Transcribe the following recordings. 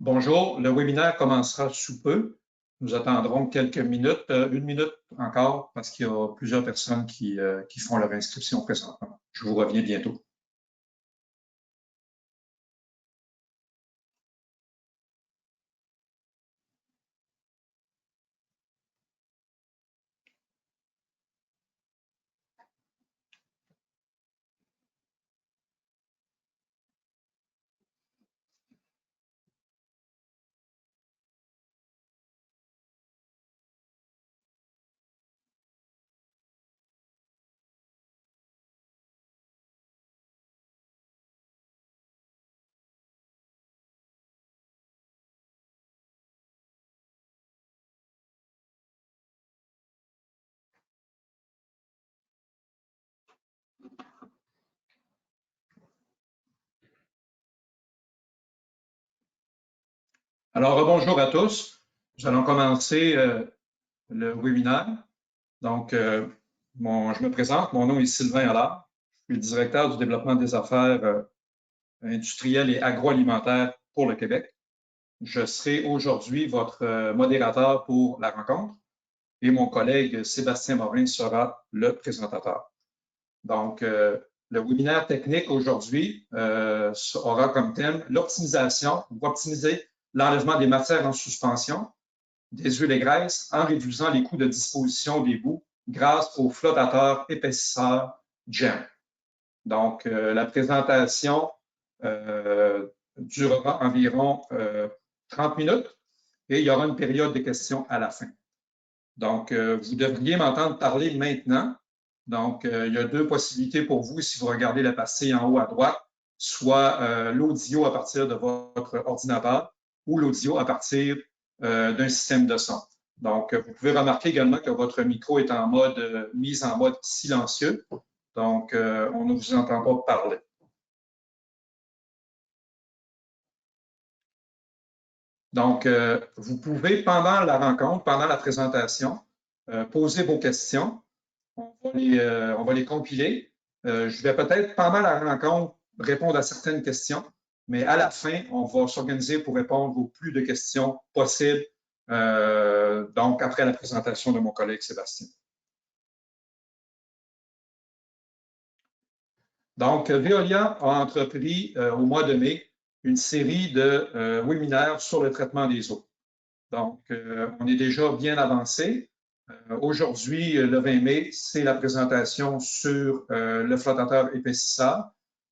Bonjour, le webinaire commencera sous peu. Nous attendrons quelques minutes, une minute encore, parce qu'il y a plusieurs personnes qui font leur inscription présentement. Je vous reviens bientôt. Alors, bonjour à tous. Nous allons commencer le webinaire. Donc, je me présente. Mon nom est Sylvain Allard. Je suis le directeur du développement des affaires industrielles et agroalimentaires pour le Québec. Je serai aujourd'hui votre modérateur pour la rencontre et mon collègue Sébastien Morin sera le présentateur. Donc, le webinaire technique aujourd'hui aura comme thème l'optimisation, ou optimiser l'enlèvement des matières en suspension, des huiles et graisses, en réduisant les coûts de disposition des boues grâce au flottateur épaississeur GEM. Donc, la présentation durera environ 30 minutes et il y aura une période de questions à la fin. Donc, vous devriez m'entendre parler maintenant. Donc, il y a deux possibilités pour vous si vous regardez la pastille en haut à droite, soit l'audio à partir de votre ordinateur ou l'audio à partir d'un système de son. Donc, vous pouvez remarquer également que votre micro est en mode mise en mode silencieux. Donc, on ne vous entend pas parler. Donc, vous pouvez, pendant la rencontre, pendant la présentation, poser vos questions. On va les compiler. Je vais peut-être, pendant la rencontre, répondre à certaines questions, mais à la fin, on va s'organiser pour répondre au plus de questions possibles, donc après la présentation de mon collègue Sébastien. Donc, Veolia a entrepris au mois de mai une série de webinaires sur le traitement des eaux. Donc, on est déjà bien avancé. Aujourd'hui, le 20 mai, c'est la présentation sur le flottateur épaississeur.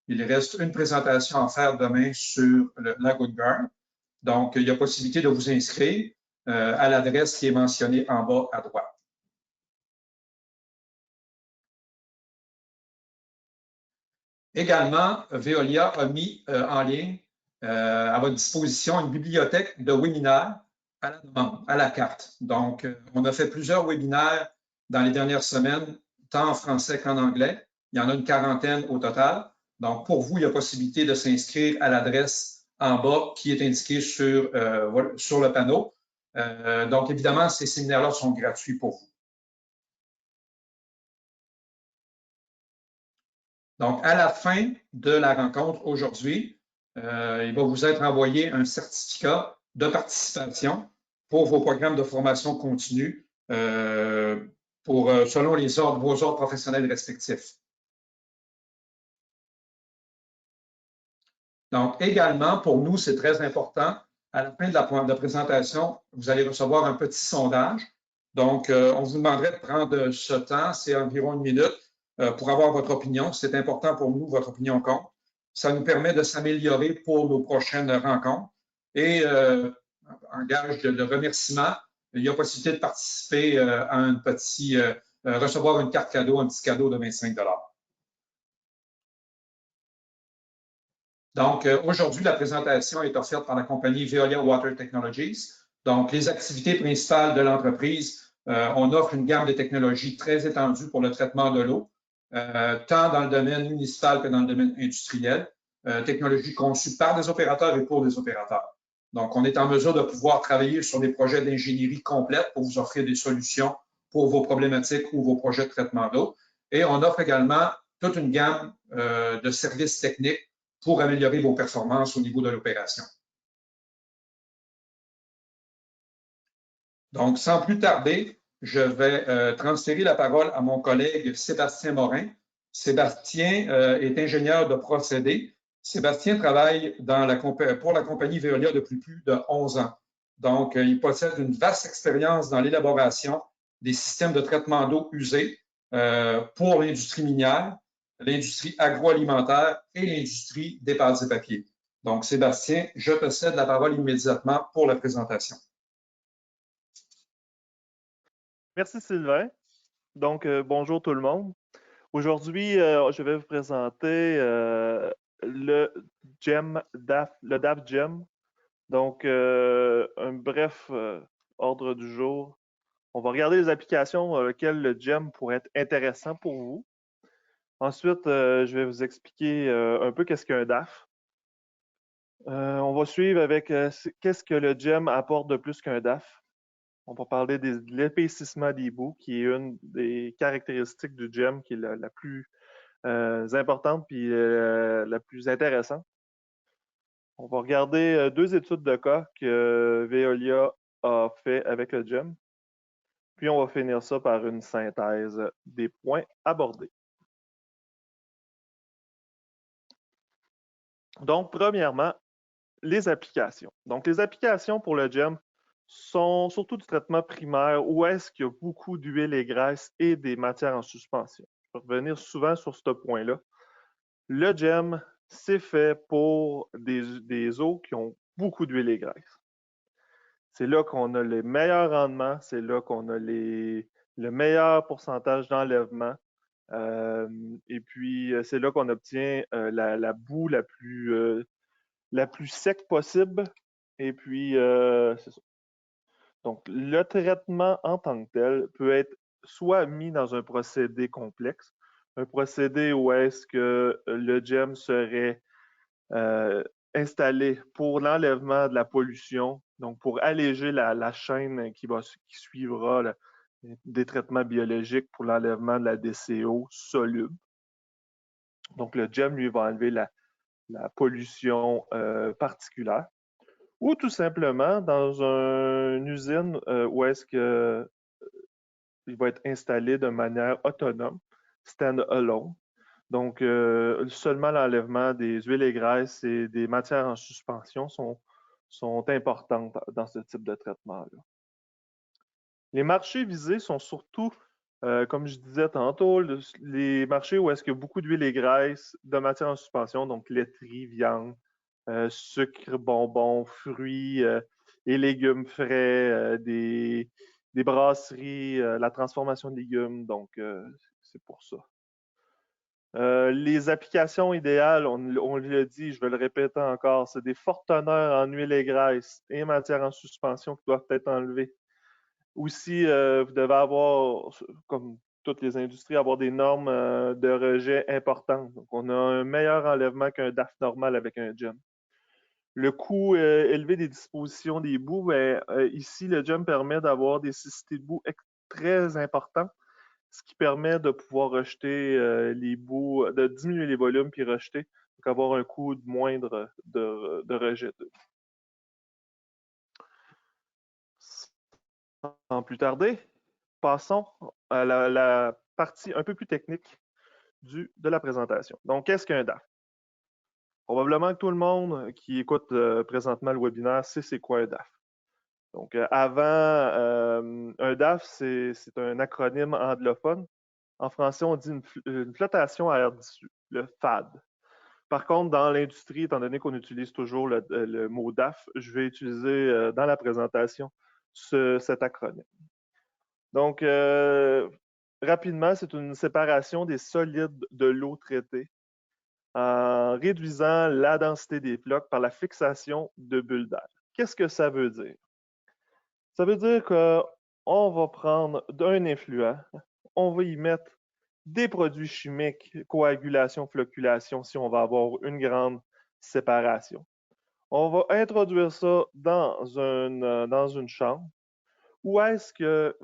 Il reste une présentation à faire demain sur le Lagoon Guard. Donc, il y a possibilité de vous inscrire à l'adresse qui est mentionnée en bas à droite. Également, Veolia a mis en ligne à votre disposition une bibliothèque de webinaires à la demande, à la carte. Donc, on a fait plusieurs webinaires dans les dernières semaines, tant en français qu'en anglais. Il y en a une quarantaine au total. Donc, pour vous, il y a possibilité de s'inscrire à l'adresse en bas qui est indiquée sur le panneau. Donc, évidemment, ces séminaires-là sont gratuits pour vous. Donc, à la fin de la rencontre aujourd'hui, il va vous être envoyé un certificat de participation pour vos programmes de formation continue selon vos ordres professionnels respectifs. Donc, également, pour nous, c'est très important, à la fin de la présentation, vous allez recevoir un petit sondage. Donc, on vous demanderait de prendre ce temps, c'est environ une minute, pour avoir votre opinion. C'est important pour nous, votre opinion compte. Ça nous permet de s'améliorer pour nos prochaines rencontres. Et en gage de remerciement, il y a possibilité de participer à recevoir une carte cadeau, un petit cadeau de 25 $. Donc, aujourd'hui, la présentation est offerte par la compagnie Veolia Water Technologies. Donc, les activités principales de l'entreprise, on offre une gamme de technologies très étendue pour le traitement de l'eau, tant dans le domaine municipal que dans le domaine industriel, technologies conçues par des opérateurs et pour des opérateurs. Donc, on est en mesure de pouvoir travailler sur des projets d'ingénierie complète pour vous offrir des solutions pour vos problématiques ou vos projets de traitement d'eau. Et on offre également toute une gamme de services techniques pour améliorer vos performances au niveau de l'opération. Donc, sans plus tarder, je vais transférer la parole à mon collègue Sébastien Morin. Sébastien est ingénieur de procédés. Sébastien travaille pour la compagnie Veolia depuis plus de 11 ans. Donc, il possède une vaste expérience dans l'élaboration des systèmes de traitement d'eau usés pour l'industrie minière, l'industrie agroalimentaire et l'industrie des pâtes et papiers. Donc, Sébastien, je te cède la parole immédiatement pour la présentation. Merci Sylvain. Donc, bonjour tout le monde. Aujourd'hui, je vais vous présenter le DAF GEM. Donc, un bref ordre du jour. On va regarder les applications dans lesquelles le GEM pourrait être intéressant pour vous. Ensuite, je vais vous expliquer un peu qu'est-ce qu'un DAF. On va suivre avec qu'est-ce que le GEM apporte de plus qu'un DAF. On va parler de l'épaississement des bouts, qui est une des caractéristiques du GEM qui est la plus importante puis la plus intéressante. On va regarder deux études de cas que Veolia a fait avec le GEM. Puis on va finir ça par une synthèse des points abordés. Donc, premièrement, les applications. Donc, les applications pour le GEM sont surtout du traitement primaire où est-ce qu'il y a beaucoup d'huile et graisse et des matières en suspension. Je vais revenir souvent sur ce point-là. Le GEM, c'est fait pour des eaux qui ont beaucoup d'huile et graisse. C'est là qu'on a les meilleurs rendements, c'est là qu'on a le meilleur pourcentage d'enlèvement. Et puis, c'est là qu'on obtient la boue la plus sec possible. Et puis, c'est ça. Donc, le traitement en tant que tel peut être soit mis dans un procédé complexe, un procédé où est-ce que le GEM serait installé pour l'enlèvement de la pollution, donc pour alléger la chaîne qui suivra des traitements biologiques pour l'enlèvement de la DCO soluble. Donc, le GEM, lui, va enlever la pollution particulière. Ou tout simplement dans une usine où est-ce que il va être installé de manière autonome, stand-alone. Donc, seulement l'enlèvement des huiles et graisses et des matières en suspension sont importantes dans ce type de traitement-là. Les marchés visés sont surtout, comme je disais tantôt, les marchés où est-ce qu'il y a beaucoup d'huiles et graisses, de matières en suspension, donc laiterie, viande, sucre, bonbons, fruits et légumes frais, des brasseries, la transformation de légumes, donc c'est pour ça. Les applications idéales, on l'a dit, je vais le répéter encore, c'est des fortes teneurs en huile et graisse et matières en suspension qui doivent être enlevées. Aussi, vous devez avoir, comme toutes les industries, avoir des normes de rejet importantes. Donc, on a un meilleur enlèvement qu'un DAF normal avec un GEM. Le coût élevé des dispositions des bouts, ici, le GEM permet d'avoir des cécité de boue très importants, ce qui permet de pouvoir rejeter les bouts, de diminuer les volumes puis rejeter, donc avoir un coût moindre de rejet. Sans plus tarder, passons à la partie un peu plus technique de la présentation. Donc, qu'est-ce qu'un DAF? Probablement que tout le monde qui écoute présentement le webinaire sait c'est quoi un DAF. Donc, un DAF, c'est un acronyme anglophone. En français, on dit une flottation à air dissu, le FAD. Par contre, dans l'industrie, étant donné qu'on utilise toujours le mot DAF, je vais utiliser dans la présentation cet acronyme. Donc, rapidement, c'est une séparation des solides de l'eau traitée en réduisant la densité des flocs par la fixation de bulles d'air. Qu'est-ce que ça veut dire? Ça veut dire qu'on va prendre un effluent, on va y mettre des produits chimiques, coagulation, flocculation, si on va avoir une grande séparation. On va introduire ça dans une chambre où est-ce que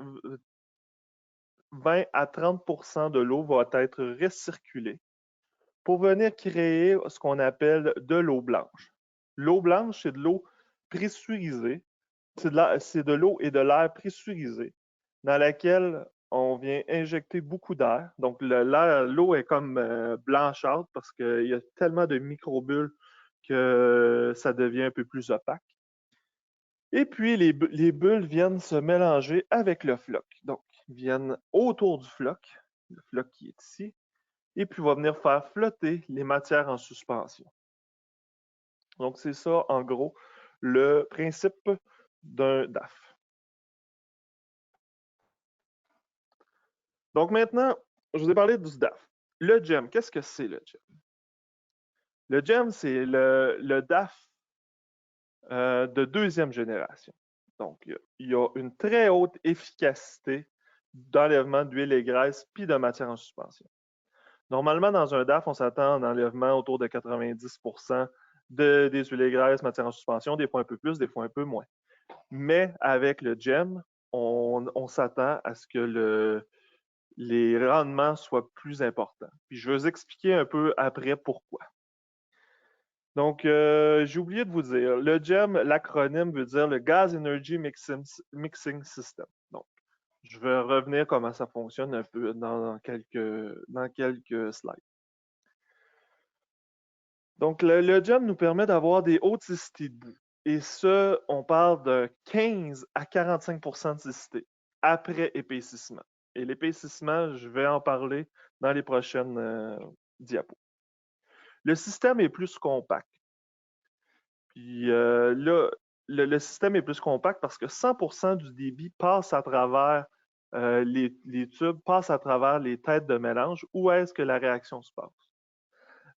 20 à 30% de l'eau va être recirculée pour venir créer ce qu'on appelle de l'eau blanche. L'eau blanche, c'est de l'eau pressurisée c'est de l'eau et de l'air pressurisé dans laquelle on vient injecter beaucoup d'air. Donc, l'eau est comme blanchâtre parce qu'il y a tellement de microbules que ça devient un peu plus opaque. Et puis, les bulles viennent se mélanger avec le floc. Donc, ils viennent autour du floc, le floc qui est ici, et puis va venir faire flotter les matières en suspension. Donc, c'est ça, en gros, le principe d'un DAF. Donc, maintenant, je vous ai parlé du DAF. Le GEM, qu'est-ce que c'est le GEM? Le GEM, c'est le DAF de deuxième génération. Donc, il y a une très haute efficacité d'enlèvement d'huile et graisse puis de matière en suspension. Normalement, dans un DAF, on s'attend à un enlèvement autour de 90% des huiles et graisses, matière en suspension, des fois un peu plus, des fois un peu moins. Mais avec le GEM, on s'attend à ce que les rendements soient plus importants. Puis je vais vous expliquer un peu après pourquoi. Donc, j'ai oublié de vous dire, le GEM, l'acronyme veut dire le Gas Energy Mixing System. Donc, je vais revenir comment ça fonctionne un peu dans quelques slides. Donc, le GEM nous permet d'avoir des hautes cicités de boue. Et ça, on parle de 15 à 45% de cicité après épaississement. Et l'épaississement, je vais en parler dans les prochaines diapos. Le système est plus compact. Puis là, le système est plus compact parce que 100% du débit passe à travers les tubes, passe à travers les têtes de mélange. Où est-ce que la réaction se passe?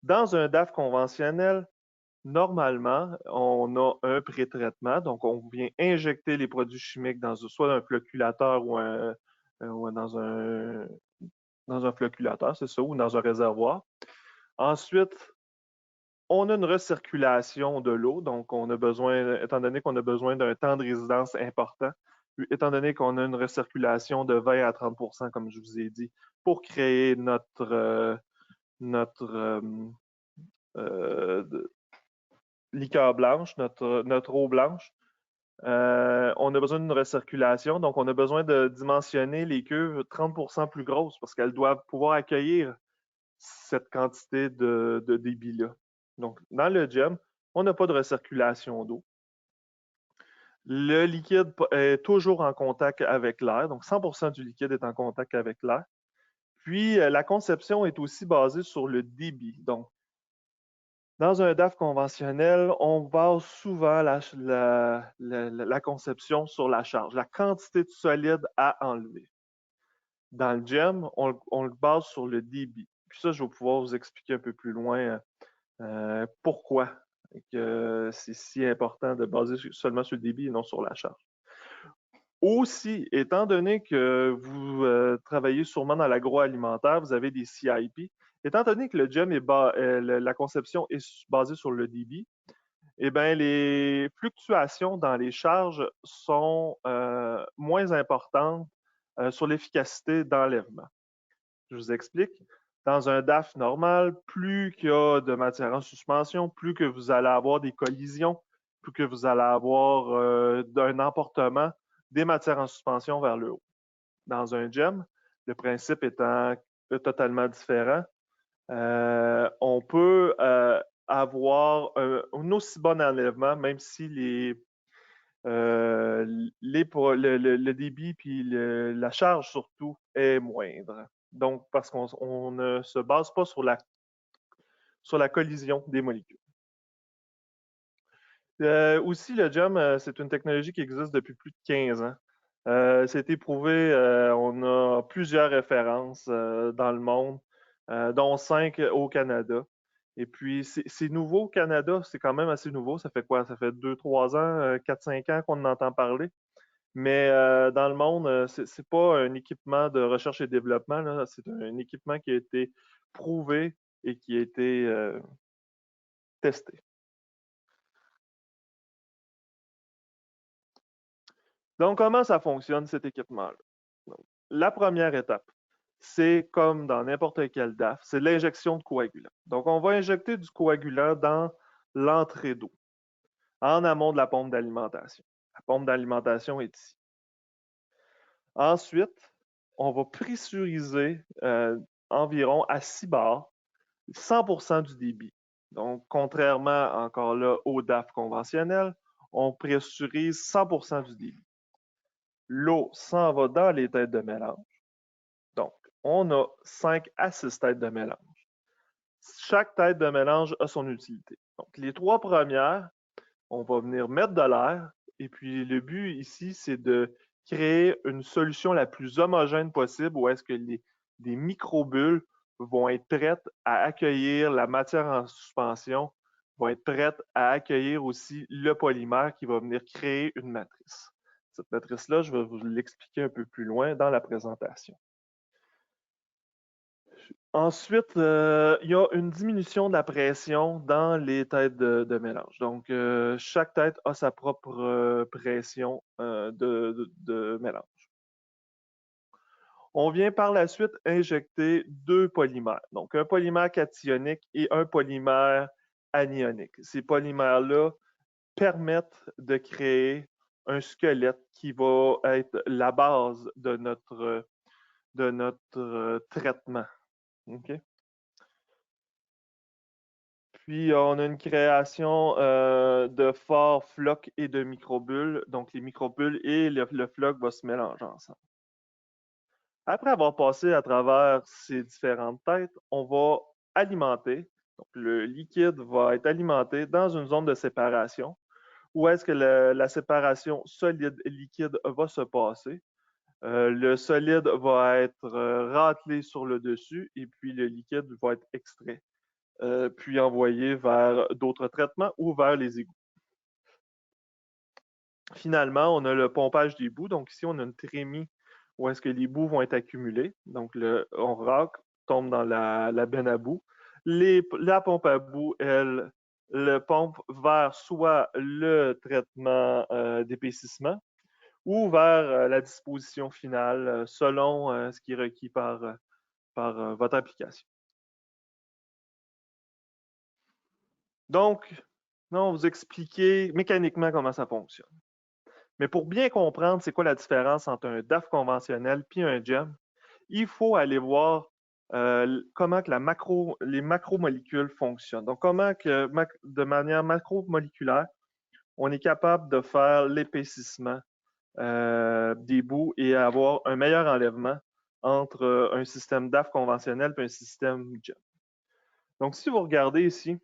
Dans un DAF conventionnel, normalement, on a un pré-traitement, donc on vient injecter les produits chimiques dans soit un flocculateur ou dans un flocculateur, c'est ça, ou dans un réservoir. Ensuite, on a une recirculation de l'eau, donc on a besoin, étant donné qu'on a besoin d'un temps de résidence important, étant donné qu'on a une recirculation de 20 à 30%, comme je vous ai dit, pour créer notre liqueur blanche, notre eau blanche. On a besoin d'une recirculation, donc on a besoin de dimensionner les cuves 30% plus grosses parce qu'elles doivent pouvoir accueillir cette quantité de débit-là. Donc, dans le GEM, on n'a pas de recirculation d'eau. Le liquide est toujours en contact avec l'air, donc 100% du liquide est en contact avec l'air. Puis, la conception est aussi basée sur le débit. Donc, dans un DAF conventionnel, on base souvent la conception sur la charge, la quantité de solide à enlever. Dans le GEM, on le base sur le débit. Puis ça, je vais pouvoir vous expliquer un peu plus loin pourquoi c'est si important de baser seulement sur le débit et non sur la charge. Aussi, étant donné que vous travaillez sûrement dans l'agroalimentaire, vous avez des CIP, étant donné que le GEM la conception est basée sur le débit, eh bien, les fluctuations dans les charges sont moins importantes sur l'efficacité d'enlèvement. Je vous explique. Dans un DAF normal, plus qu'il y a de matière en suspension, plus que vous allez avoir des collisions, plus que vous allez avoir un emportement des matières en suspension vers le haut. Dans un GEM, le principe étant totalement différent, on peut avoir un aussi bon enlèvement, même si le débit puis la charge surtout est moindre. Donc, parce qu'on ne se base pas sur la collision des molécules. Aussi, le GEM, c'est une technologie qui existe depuis plus de 15 ans. C'est éprouvé, on a plusieurs références dans le monde, dont 5 au Canada. Et puis, c'est nouveau au Canada, c'est quand même assez nouveau. Ça fait quoi? Ça fait 2-3 ans, 4-5 ans qu'on en entend parler. Mais dans le monde, c'est pas un équipement de recherche et développement, c'est un équipement qui a été prouvé et qui a été testé. Donc, comment ça fonctionne, cet équipement-là? La première étape, c'est comme dans n'importe quel DAF, c'est l'injection de coagulant. Donc, on va injecter du coagulant dans l'entrée d'eau, en amont de la pompe d'alimentation. La pompe d'alimentation est ici. Ensuite, on va pressuriser environ à 6 bars 100% du débit. Donc, contrairement encore là au DAF conventionnel, on pressurise 100% du débit. L'eau s'en va dans les têtes de mélange. Donc, on a 5 à 6 têtes de mélange. Chaque tête de mélange a son utilité. Donc, les 3 premières, on va venir mettre de l'air. Et puis, le but ici, c'est de créer une solution la plus homogène possible où est-ce que des microbules vont être prêtes à accueillir la matière en suspension, vont être prêtes à accueillir aussi le polymère qui va venir créer une matrice. Cette matrice-là, je vais vous l'expliquer un peu plus loin dans la présentation. Ensuite, il y a une diminution de la pression dans les têtes de mélange. Donc, chaque tête a sa propre pression de mélange. On vient par la suite injecter 2 polymères. Donc, un polymère cationique et un polymère anionique. Ces polymères-là permettent de créer un squelette qui va être la base de notre traitement. Okay? Puis, on a une création de forts flocs et de microbules. Donc, les microbules et le floc vont se mélanger ensemble. Après avoir passé à travers ces différentes têtes, on va alimenter. Donc, le liquide va être alimenté dans une zone de séparation où est-ce que la séparation solide-liquide va se passer. Le solide va être râtelé sur le dessus et puis le liquide va être extrait, puis envoyé vers d'autres traitements ou vers les égouts. Finalement, on a le pompage des bouts. Donc ici, on a une trémie où est-ce que les bouts vont être accumulés. Donc, on racle, tombe dans la benne à bout. La pompe à bout, elle, le pompe vers soit le traitement d'épaississement ou vers la disposition finale selon ce qui est requis par votre application. Donc, on va vous expliquer mécaniquement comment ça fonctionne. Mais pour bien comprendre c'est quoi la différence entre un DAF conventionnel et un GEM, il faut aller voir comment que les macromolécules fonctionnent. Donc, comment que de manière macromoléculaire, on est capable de faire l'épaississement des bouts et avoir un meilleur enlèvement entre un système DAF conventionnel et un système GEM. Donc, si vous regardez ici,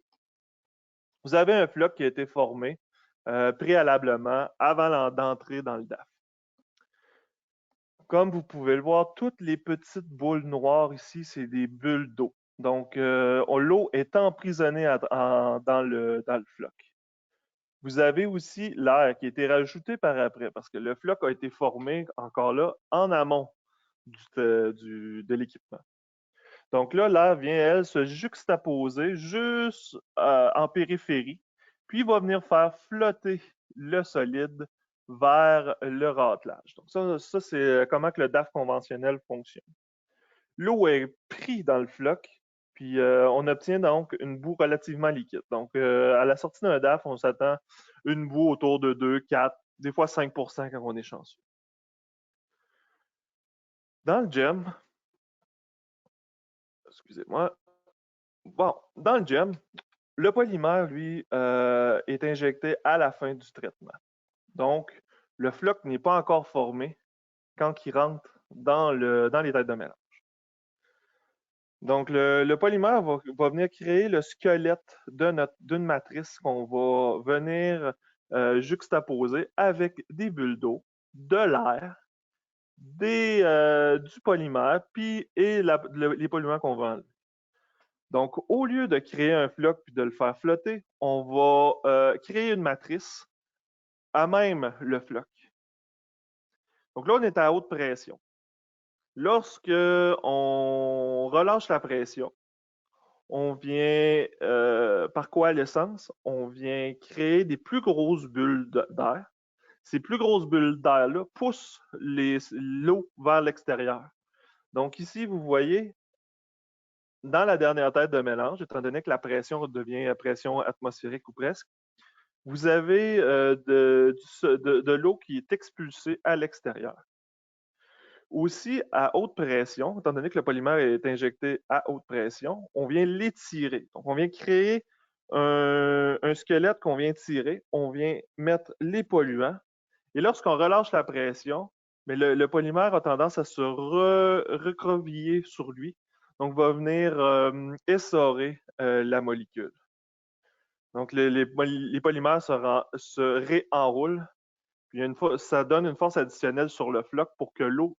vous avez un floc qui a été formé préalablement avant d'entrer dans le DAF. Comme vous pouvez le voir, toutes les petites boules noires ici, c'est des bulles d'eau. Donc, l'eau est emprisonnée dans le floc. Vous avez aussi l'air qui a été rajouté par après, parce que le floc a été formé, encore là, en amont de l'équipement. Donc là, l'air vient, elle, se juxtaposer juste en périphérie, puis va venir faire flotter le solide vers le râtelage. Donc ça c'est comment que le DAF conventionnel fonctionne. L'eau est prise dans le floc, puis on obtient donc une boue relativement liquide. Donc, à la sortie d'un DAF, on s'attend à une boue autour de 2, 4, des fois 5% quand on est chanceux. Dans le GEM, excusez-moi, bon, dans le GEM, le polymère, lui, est injecté à la fin du traitement. Donc, le floc n'est pas encore formé quand il rentre dans les têtes de mélange. Donc, le polymère va venir créer le squelette d'une matrice qu'on va venir juxtaposer avec des bulles d'eau, de l'air, du polymère, et les polymères qu'on va enlever. Donc, au lieu de créer un floc puis de le faire flotter, on va créer une matrice à même le floc. Donc là, on est à haute pression. Lorsque on relâche la pression, on vient, par coalescence, on vient créer des plus grosses bulles d'air. Ces plus grosses bulles d'air-là poussent l'eau vers l'extérieur. Donc ici, vous voyez, dans la dernière tête de mélange, étant donné que la pression devient pression atmosphérique ou presque, vous avez de l'eau qui est expulsée à l'extérieur. Aussi, à haute pression, étant donné que le polymère est injecté à haute pression, on vient l'étirer. Donc, on vient créer un squelette qu'on vient tirer, on vient mettre les polluants, et lorsqu'on relâche la pression, mais le polymère a tendance à se recroqueviller sur lui, donc va venir essorer la molécule. Donc, les polymères se réenroulent, puis ça donne une force additionnelle sur le floc pour que l'eau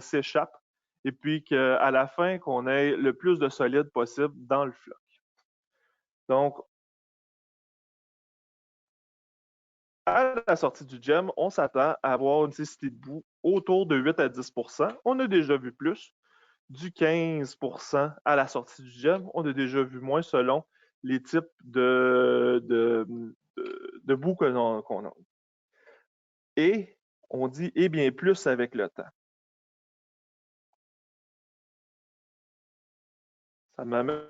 s'échappe et puis qu'à la fin, qu'on ait le plus de solide possible dans le floc. Donc, à la sortie du gem, on s'attend à avoir une densité de boue autour de 8 à 10 %. On a déjà vu plus, du 15 % à la sortie du gem. On a déjà vu moins selon les types de boue qu'on a. Et on dit et bien plus avec le temps. Ça m'amène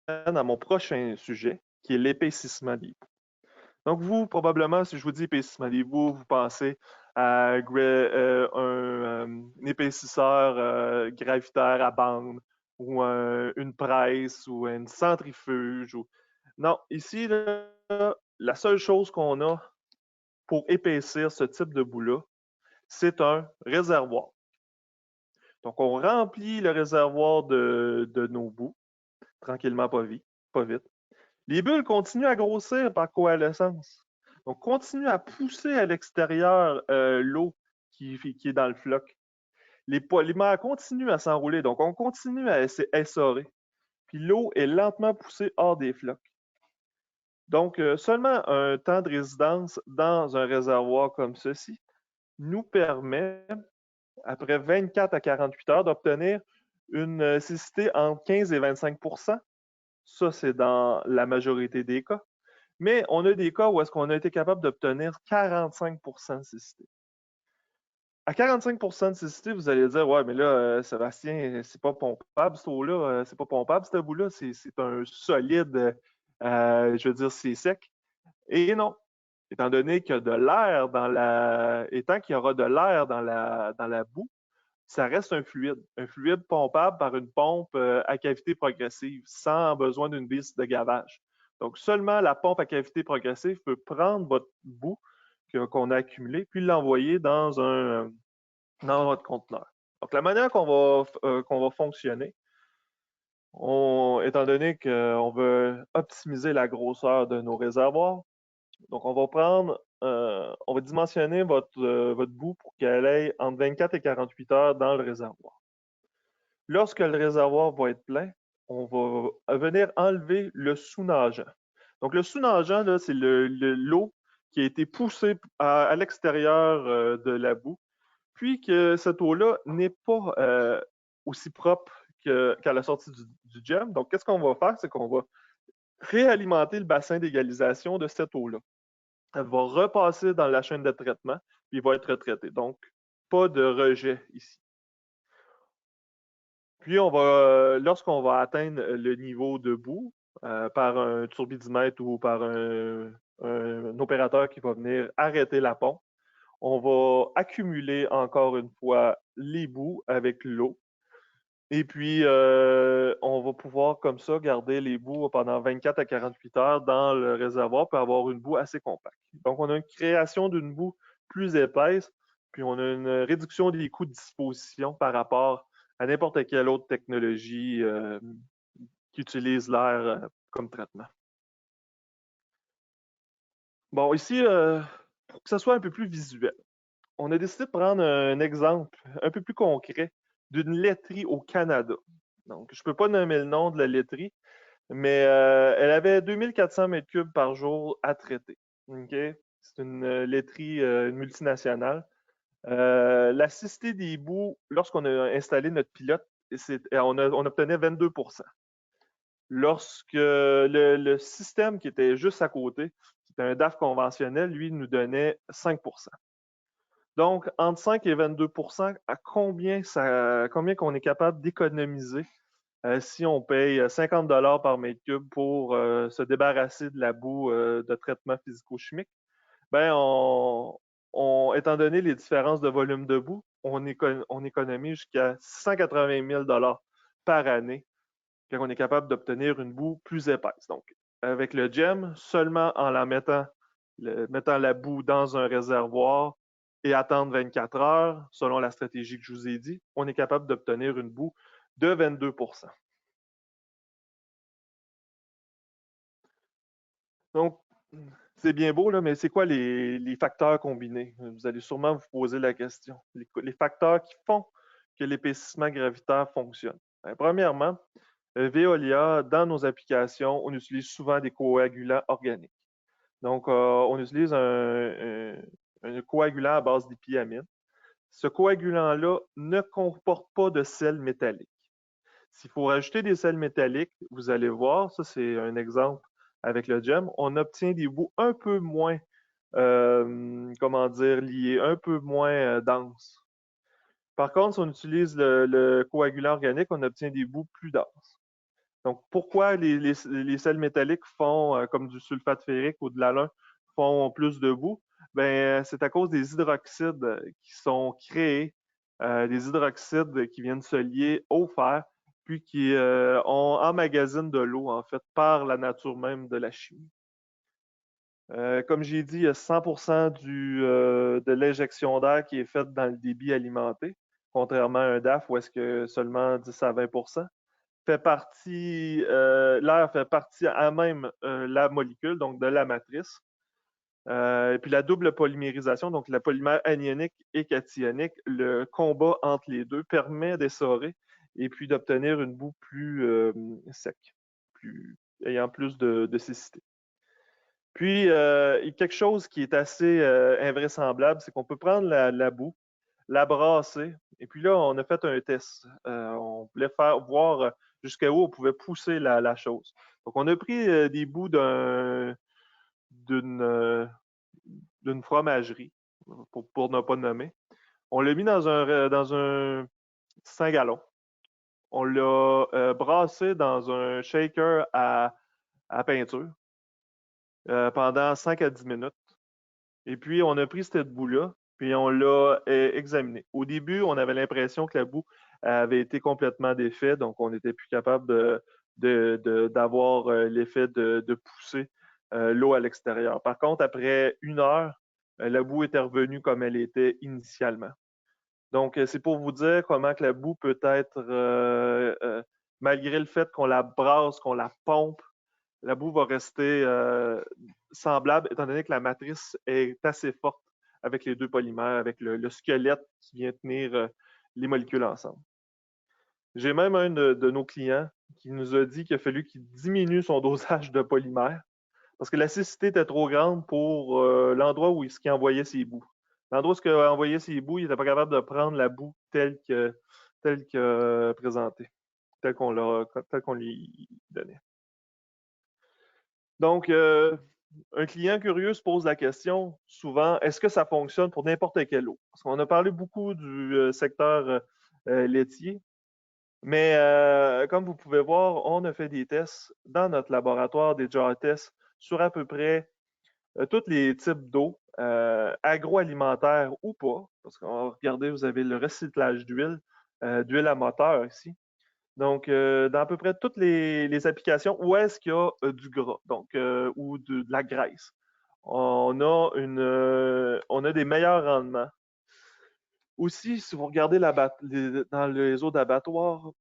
à mon prochain sujet, qui est l'épaississement des boues. Donc, vous, probablement, si je vous dis épaississement des boues, vous pensez à un épaississeur gravitaire à bande ou une presse ou une centrifuge. Non, ici, là, la seule chose qu'on a pour épaissir ce type de boue-là, c'est un réservoir. Donc, on remplit le réservoir de nos boues, tranquillement, pas vite. Les bulles continuent à grossir par coalescence. Donc, continue à pousser à l'extérieur l'eau qui est dans le floc. Les polymères continuent à s'enrouler, donc on continue à essorer. Puis l'eau est lentement poussée hors des flocs. Donc, seulement un temps de résidence dans un réservoir comme ceci nous permet, après 24 à 48 heures, d'obtenir une cécité entre 15 et 25 %. Ça, c'est dans la majorité des cas. Mais on a des cas où est-ce qu'on a été capable d'obtenir 45 % de cécité. À 45 % de cécité, vous allez dire, ouais, mais là, Sébastien, c'est pas pompable, cette eau-là, c'est pas pompable, cette boue-là, c'est un solide, je veux dire, c'est sec. Et non, étant donné qu'il y a de l'air étant qu'il y aura de l'air dans la boue, ça reste un fluide pompable par une pompe à cavité progressive, sans besoin d'une vis de gavage. Donc, seulement la pompe à cavité progressive peut prendre votre boue qu'on a accumulée, puis l'envoyer dans votre conteneur. Donc, la manière qu'on va fonctionner, étant donné qu'on veut optimiser la grosseur de nos réservoirs, donc on va dimensionner votre boue pour qu'elle aille entre 24 et 48 heures dans le réservoir. Lorsque le réservoir va être plein, on va venir enlever le sous-nageant. Donc, le sous-nageant, c'est l'eau qui a été poussée à l'extérieur de la boue, puis que cette eau-là n'est pas aussi propre qu'à la sortie du gem. Donc, qu'est-ce qu'on va faire? C'est qu'on va réalimenter le bassin d'égalisation de cette eau-là. Elle va repasser dans la chaîne de traitement, puis va être retraitée. Donc, pas de rejet ici. Puis, lorsqu'on va atteindre le niveau de boue par un turbidimètre ou par un opérateur qui va venir arrêter la pompe, on va accumuler encore une fois les boues avec l'eau. Et puis, on va pouvoir comme ça garder les boues pendant 24 à 48 heures dans le réservoir pour avoir une boue assez compacte. Donc, on a une création d'une boue plus épaisse, puis on a une réduction des coûts de disposition par rapport à n'importe quelle autre technologie qui utilise l'air comme traitement. Bon, ici, pour que ce soit un peu plus visuel, on a décidé de prendre un exemple un peu plus concret d'une laiterie au Canada. Donc, je ne peux pas nommer le nom de la laiterie, mais elle avait 2400 mètres cubes par jour à traiter. Okay? C'est une laiterie, une multinationale. La cécité des boues, lorsqu'on a installé notre pilote, on obtenait 22 %. Lorsque le système qui était juste à côté, qui était un DAF conventionnel, lui, nous donnait 5 %. Donc, entre 5 et 22 %, à combien qu'on est capable d'économiser Si on paye 50 $ par mètre cube pour se débarrasser de la boue de traitement physico-chimique, ben étant donné les différences de volume de boue, on économise jusqu'à 680 000 $ par année quand on est capable d'obtenir une boue plus épaisse. Donc, avec le GEM, seulement en mettant la boue dans un réservoir et attendre 24 heures, selon la stratégie que je vous ai dit, on est capable d'obtenir une boue de 22 %. Donc, c'est bien beau, là, mais c'est quoi les facteurs combinés? Vous allez sûrement vous poser la question. Les facteurs qui font que l'épaississement gravitaire fonctionne. Ben, premièrement, Veolia, dans nos applications, on utilise souvent des coagulants organiques. Donc, on utilise un coagulant à base d'épiamine. Ce coagulant-là ne comporte pas de sel métallique. S'il faut rajouter des sels métalliques, vous allez voir, ça c'est un exemple avec le GEM, on obtient des boues un peu moins, comment dire, liées, un peu moins denses. Par contre, si on utilise le coagulant organique, on obtient des boues plus denses. Donc, pourquoi les sels métalliques font, comme du sulfate ferrique ou de l'alun, font plus de boue? Ben, c'est à cause des hydroxydes qui sont créés, des hydroxydes qui viennent se lier au fer, puis qui emmagasinent de l'eau, en fait, par la nature même de la chimie. Comme j'ai dit, il y a 100% de l'injection d'air qui est faite dans le débit alimenté, contrairement à un DAF où est-ce que seulement 10 à 20% l'air fait partie à même la molécule, donc de la matrice. Et puis la double polymérisation, donc la polymère anionique et cationique, le combat entre les deux permet d'essorer et puis d'obtenir une boue plus sec, ayant plus de cécité. Puis, il y a quelque chose qui est assez invraisemblable, c'est qu'on peut prendre la boue, la brasser, et puis là, on a fait un test. On voulait voir jusqu'à où on pouvait pousser la chose. Donc, on a pris des bouts d'une fromagerie, pour ne pas nommer. On l'a mis dans un 5 gallons. On l'a brassé dans un shaker à peinture pendant 5 à 10 minutes. Et puis, on a pris cette boue-là, puis on l'a examinée. Au début, on avait l'impression que la boue avait été complètement défaite, donc on n'était plus capable d'avoir l'effet de pousser l'eau à l'extérieur. Par contre, après 1 heure, la boue était revenue comme elle était initialement. Donc, c'est pour vous dire comment que la boue peut être, malgré le fait qu'on la brasse, qu'on la pompe, la boue va rester semblable, étant donné que la matrice est assez forte avec les deux polymères, avec le squelette qui vient tenir les molécules ensemble. J'ai même un de nos clients qui nous a dit qu'il a fallu qu'il diminue son dosage de polymère parce que la cécité était trop grande pour l'endroit où il envoyait ses boues. L'endroit où il envoyait ses boues, il n'était pas capable de prendre la boue telle que présentée, telle qu'on lui donnait. Donc, un client curieux se pose la question souvent, est-ce que ça fonctionne pour n'importe quelle eau? Parce qu'on a parlé beaucoup du secteur laitier, mais comme vous pouvez voir, on a fait des tests dans notre laboratoire, des jar tests sur à peu près tous les types d'eau, agroalimentaires ou pas, parce qu'on va regarder, vous avez le recyclage d'huile à moteur ici. Donc, dans à peu près toutes les applications où est-ce qu'il y a du gras, donc, ou de la graisse, on a des meilleurs rendements. Aussi, si vous regardez dans les eaux d'abattoir,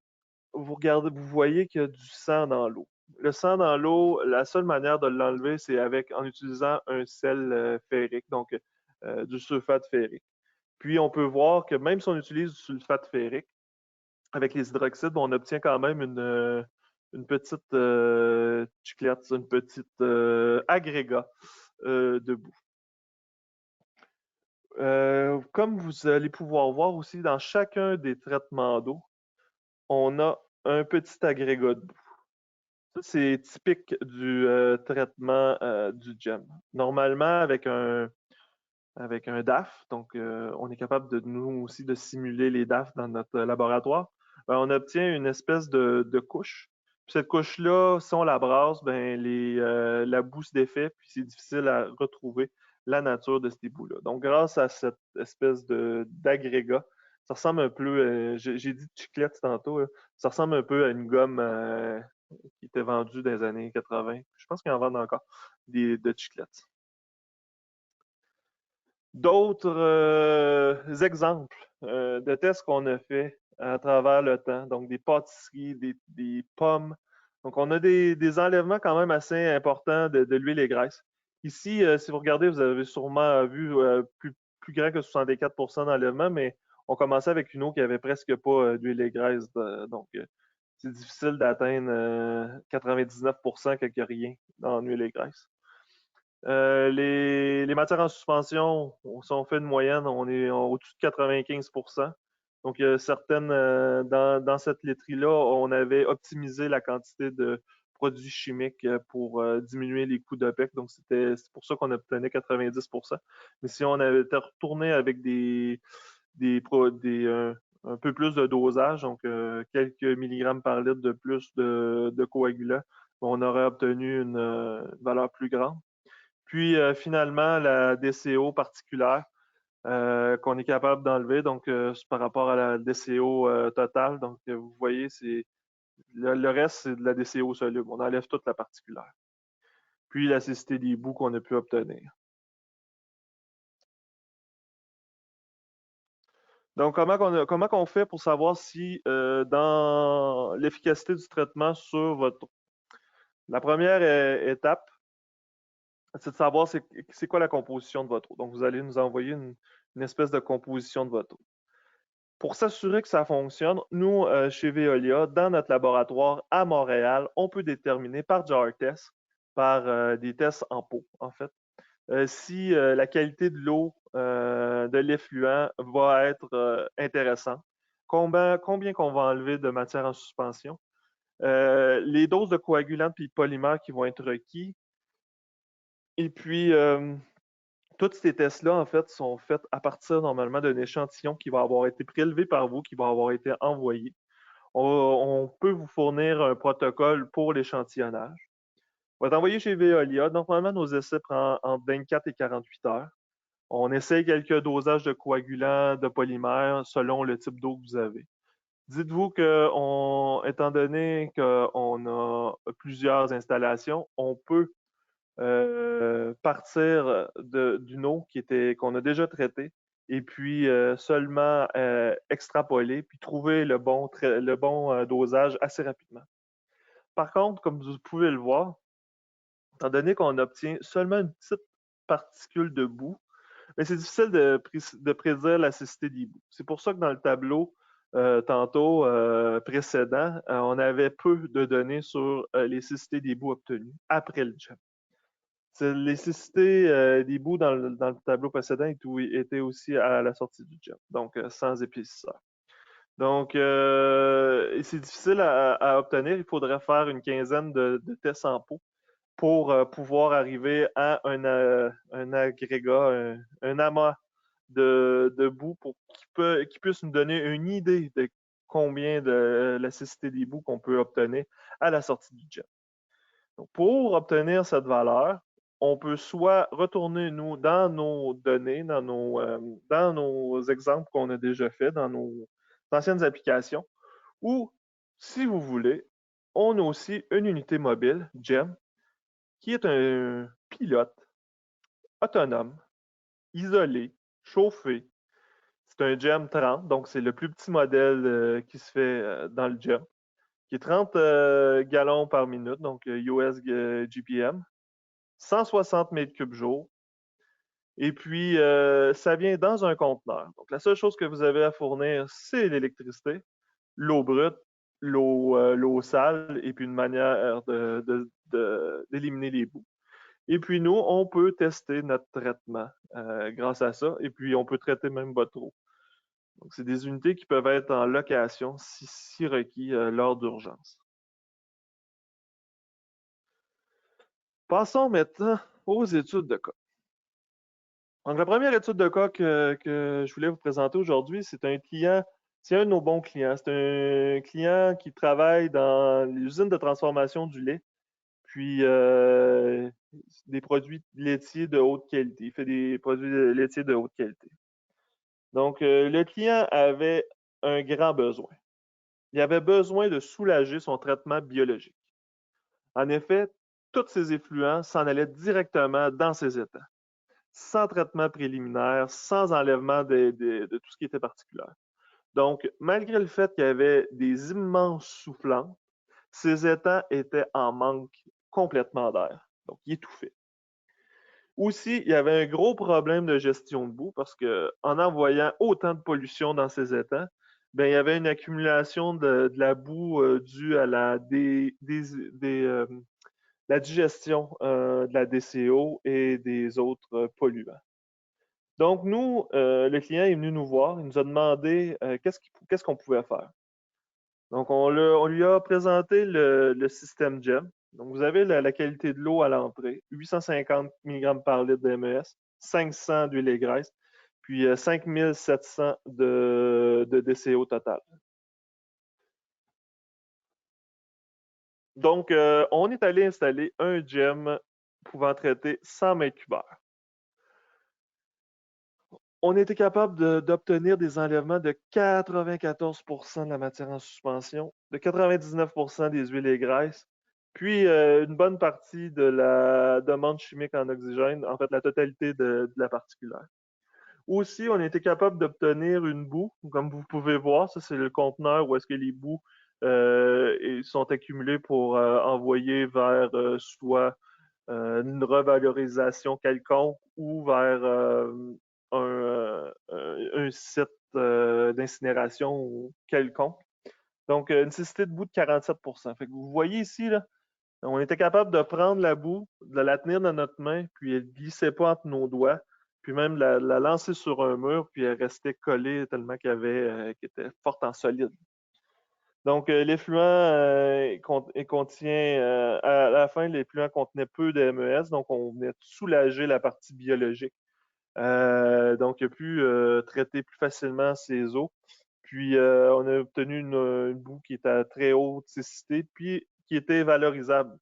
vous voyez qu'il y a du sang dans l'eau. Le sang dans l'eau, la seule manière de l'enlever, c'est en utilisant un sel ferrique, donc du sulfate ferrique. Puis, on peut voir que même si on utilise du sulfate ferrique, avec les hydroxydes, on obtient quand même une petite chiclette, une petite agrégat de boue. Comme vous allez pouvoir voir aussi, dans chacun des traitements d'eau, on a un petit agrégat de boue. Ça, c'est typique du traitement du GEM. Normalement, avec un DAF, donc on est capable nous aussi de simuler les DAF dans notre laboratoire. on obtient une espèce de couche. Puis cette couche-là, si on la brasse, la boue se défait, puis c'est difficile à retrouver la nature de ces bouts-là. Donc, grâce à cette espèce d'agrégat, ça ressemble un peu, j'ai dit chiclette tantôt, là, ça ressemble un peu à une gomme qui était vendue dans les années 80. Je pense qu'ils en vendent encore, de chiclettes. D'autres exemples de tests qu'on a fait à travers le temps, donc des pâtisseries, des pommes. Donc, on a des enlèvements quand même assez importants de l'huile et graisse. Ici, si vous regardez, vous avez sûrement vu plus grand que 64% d'enlèvement, mais on commençait avec une eau qui avait presque pas d'huile et graisse. Donc, c'est difficile d'atteindre 99% qu'il n'y a rien dans l'huile et graisse. Les matières en suspension, si on fait une moyenne, on est au-dessus de 95%. Donc, il y a certaines, dans cette laiterie-là, on avait optimisé la quantité de produits chimiques pour diminuer les coûts d'OPEC. Donc, c'est pour ça qu'on obtenait 90%. Mais si on avait été retourné avec un peu plus de dosage, donc quelques milligrammes par litre de plus de coagulant, on aurait obtenu une valeur plus grande. Puis finalement, la DCO particulière qu'on est capable d'enlever, donc c'est par rapport à la DCO totale. Donc vous voyez, le reste, c'est de la DCO soluble. On enlève toute la particulière. Puis la cécité des bouts qu'on a pu obtenir. Donc, comment qu'on fait pour savoir si dans l'efficacité du traitement sur votre eau? La première étape, c'est de savoir c'est quoi la composition de votre eau. Donc, vous allez nous envoyer une espèce de composition de votre eau. Pour s'assurer que ça fonctionne, nous, chez Veolia, dans notre laboratoire à Montréal, on peut déterminer par jar test, par des tests en pot, en fait, si la qualité de l'eau de l'effluent va être intéressante, combien qu'on va enlever de matière en suspension, les doses de coagulants et polymères qui vont être requis, et puis tous ces tests-là, en fait, sont faits à partir normalement d'un échantillon qui va avoir été prélevé par vous, qui va avoir été envoyé. On peut vous fournir un protocole pour l'échantillonnage. On va t'envoyer chez Veolia. Normalement, nos essais prennent entre 24 et 48 heures. On essaye quelques dosages de coagulants, de polymères, selon le type d'eau que vous avez. Dites-vous que, étant donné qu'on a plusieurs installations, on peut partir d'une eau qu'on a déjà traitée et puis seulement extrapoler puis trouver le bon dosage assez rapidement. Par contre, comme vous pouvez le voir, étant donné qu'on obtient seulement une petite particule de boue, mais c'est difficile de prédire la cécité des bouts. C'est pour ça que dans le tableau tantôt précédent, on avait peu de données sur les cécités des bouts obtenues après le jump. Les cécités des bouts dans le tableau précédent étaient aussi à la sortie du jump, donc sans épaississeur. Donc, c'est difficile à obtenir. Il faudrait faire une quinzaine de tests en pot pour pouvoir arriver à un agrégat, un amas de boue qui puisse nous donner une idée de combien de la cécité des bouts qu'on peut obtenir à la sortie du jet. Donc, pour obtenir cette valeur, on peut soit retourner dans nos données, dans nos exemples qu'on a déjà faits, dans nos anciennes applications, ou, si vous voulez, on a aussi une unité mobile, GEM, qui est un pilote autonome, isolé, chauffé. C'est un GEM 30, donc c'est le plus petit modèle qui se fait dans le GEM, qui est 30 gallons par minute, donc US GPM, 160 mètres cubes jour. Et puis, ça vient dans un conteneur. Donc, la seule chose que vous avez à fournir, c'est l'électricité, l'eau brute, l'eau sale, et puis une manière d'éliminer les bouts. Et puis, nous, on peut tester notre traitement grâce à ça. Et puis, on peut traiter même votre eau. Donc, c'est des unités qui peuvent être en location si requis lors d'urgence. Passons maintenant aux études de cas. Donc, la première étude de cas que je voulais vous présenter aujourd'hui, c'est un client C'est un de nos bons clients. C'est un client qui travaille dans l'usine de transformation du lait, puis des produits laitiers de haute qualité. Il fait des produits laitiers de haute qualité. Donc, le client avait un grand besoin. Il avait besoin de soulager son traitement biologique. En effet, tous ces effluents s'en allaient directement dans ses étangs, sans traitement préliminaire, sans enlèvement de tout ce qui était particulier. Donc, malgré le fait qu'il y avait des immenses soufflantes, ces étangs étaient en manque complètement d'air. Donc, ils étouffaient. Aussi, il y avait un gros problème de gestion de boue parce qu'en envoyant autant de pollution dans ces étangs, ben, il y avait une accumulation de la boue due à la digestion de la DCO et des autres polluants. Donc, nous, le client est venu nous voir, il nous a demandé qu'est-ce qu'on pouvait faire. Donc, on lui a présenté le système GEM. Donc, vous avez la qualité de l'eau à l'entrée, 850 mg par litre de MES, 500 d'huile et graisse, puis 5700 de DCO total. Donc, on est allé installer un GEM pouvant traiter 100 mètres cubes. On était capable d'obtenir des enlèvements de 94% de la matière en suspension, de 99% des huiles et graisses, puis une bonne partie de la demande chimique en oxygène, en fait la totalité de la particulaire. Aussi, on était capable d'obtenir une boue, comme vous pouvez voir, ça c'est le conteneur où est-ce que les boues sont accumulées pour envoyer vers soit une revalorisation quelconque ou vers un site d'incinération quelconque. Donc, une nécessité de boue de 47%. Fait que vous voyez ici, là, on était capable de prendre la boue, de la tenir dans notre main, puis elle ne glissait pas entre nos doigts, puis même la lancer sur un mur, puis elle restait collée tellement qu'elle était forte en solide. Donc, l'effluent contient, à la fin, l'effluent contenait peu de MES, donc on venait soulager la partie biologique. Donc, il a pu traiter plus facilement ses eaux. Puis, on a obtenu une boue qui était à très haute cécité, puis qui était valorisable.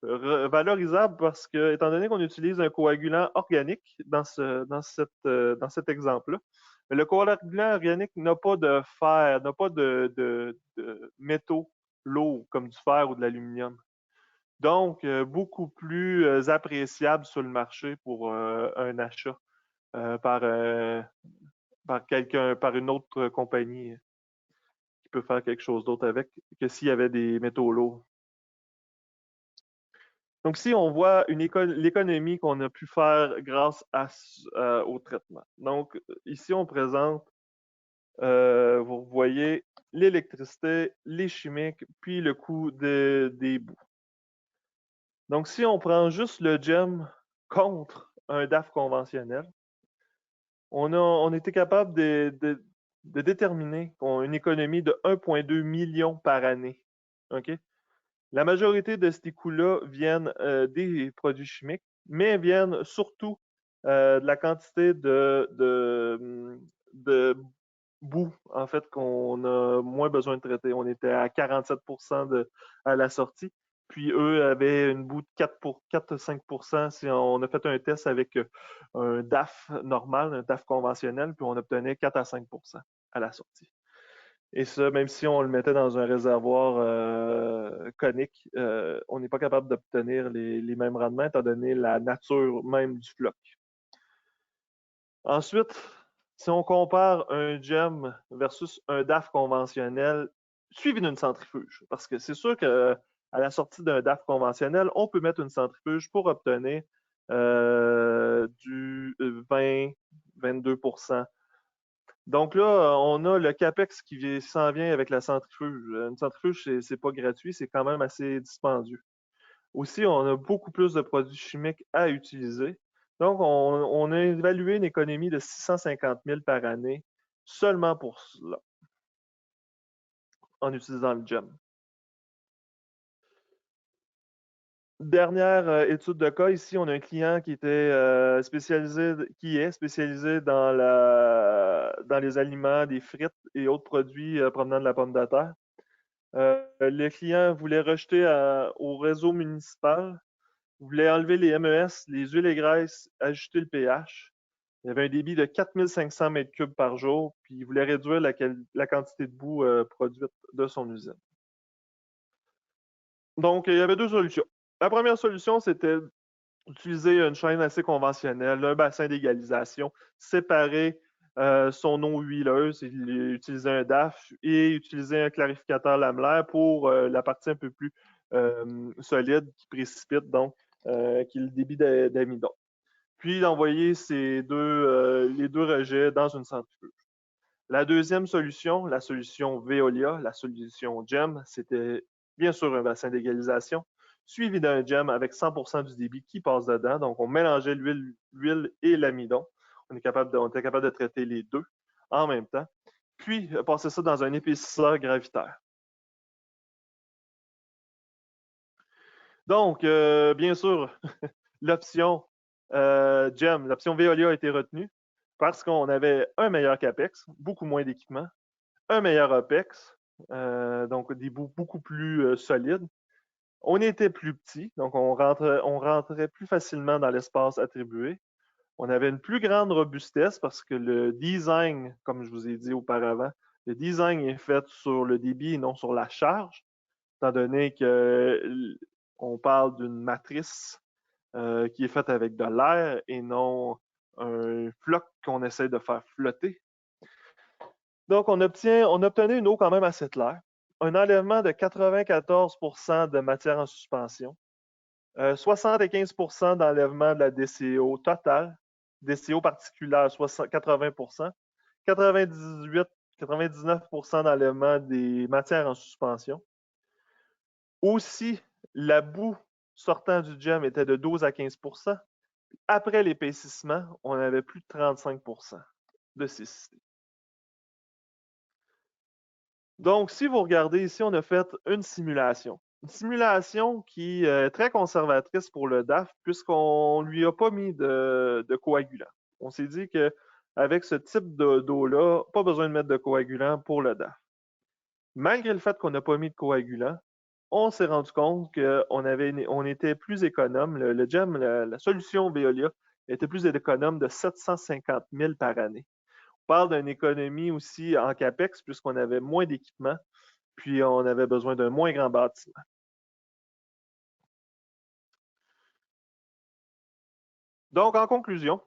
Valorisable parce que, étant donné qu'on utilise un coagulant organique dans cet exemple-là, le coagulant organique n'a pas de fer, n'a pas de métaux lourds comme du fer ou de l'aluminium. Donc, beaucoup plus appréciable sur le marché pour un achat par une autre compagnie qui peut faire quelque chose d'autre avec que s'il y avait des métaux lourds. Donc, ici, on voit l'économie qu'on a pu faire grâce au traitement. Donc, ici, on présente, vous voyez, l'électricité, les chimiques, puis le coût des boues. Donc, si on prend juste le GEM contre un DAF conventionnel, on était capable de déterminer une économie de 1,2 million par année. OK? La majorité de ces coûts-là viennent des produits chimiques, mais viennent surtout de la quantité de boue, en fait, qu'on a moins besoin de traiter. On était à 47% à la sortie, puis eux avaient une boue de 4-5%. Si on a fait un test avec un DAF normal, un DAF conventionnel, puis on obtenait 4 à 5% à la sortie. Et ça, même si on le mettait dans un réservoir conique, on n'est pas capable d'obtenir les mêmes rendements étant donné la nature même du floc. Ensuite, si on compare un GEM versus un DAF conventionnel, suivi d'une centrifuge, parce que c'est sûr qu'à la sortie d'un DAF conventionnel, on peut mettre une centrifuge pour obtenir du 20-22%. Donc là, on a le CAPEX qui s'en vient avec la centrifuge. Une centrifuge, c'est pas gratuit, c'est quand même assez dispendieux. Aussi, on a beaucoup plus de produits chimiques à utiliser. Donc, on a évalué une économie de 650 000 par année seulement pour cela, en utilisant le GEM. Dernière étude de cas, ici, on a un client qui est spécialisé dans les aliments, des frites et autres produits provenant de la pomme de terre. Le client voulait rejeter au réseau municipal, voulait enlever les MES, les huiles et graisses, ajuster le pH. Il y avait un débit de 4500 mètres cubes par jour, puis il voulait réduire la quantité de boue produite de son usine. Donc, il y avait deux solutions. La première solution, c'était d'utiliser une chaîne assez conventionnelle, un bassin d'égalisation, séparer son eau huileuse, utiliser un DAF et utiliser un clarificateur lamelaire pour la partie un peu plus solide qui précipite, donc qui est le débit d'amidon. Puis d'envoyer les deux rejets dans une centrifuge. La deuxième solution, la solution Veolia, la solution GEM, c'était bien sûr un bassin d'égalisation, suivi d'un GEM avec 100% du débit qui passe dedans. Donc, on mélangeait l'huile et l'amidon. On était capable de traiter les deux en même temps. Puis, passer ça dans un épaississeur gravitaire. Donc, bien sûr, l'option GEM, l'option Veolia a été retenue parce qu'on avait un meilleur CAPEX, beaucoup moins d'équipement, un meilleur OPEX, donc des bouts beaucoup plus solides. On était plus petit, donc on rentrait plus facilement dans l'espace attribué. On avait une plus grande robustesse parce que le design, comme je vous ai dit auparavant, le design est fait sur le débit et non sur la charge, étant donné qu'on parle d'une matrice qui est faite avec de l'air et non un floc qu'on essaie de faire flotter. Donc, on obtenait une eau quand même assez claire, un enlèvement de 94% de matière en suspension, 75% d'enlèvement de la DCO totale, DCO particulière 80%, 99% d'enlèvement des matières en suspension. Aussi, la boue sortant du GEM était de 12 à 15%. Après l'épaississement, on avait plus de 35% de cécité. Donc, si vous regardez ici, on a fait une simulation. Une simulation qui est très conservatrice pour le DAF puisqu'on ne lui a pas mis de coagulant. On s'est dit qu'avec ce type d'eau-là, pas besoin de mettre de coagulant pour le DAF. Malgré le fait qu'on n'a pas mis de coagulant, on s'est rendu compte qu'on était plus économe. Le GEM, la solution Veolia, était plus économe de 750 000 par année. On parle d'une économie aussi en CAPEX puisqu'on avait moins d'équipement, puis on avait besoin d'un moins grand bâtiment. Donc, en conclusion,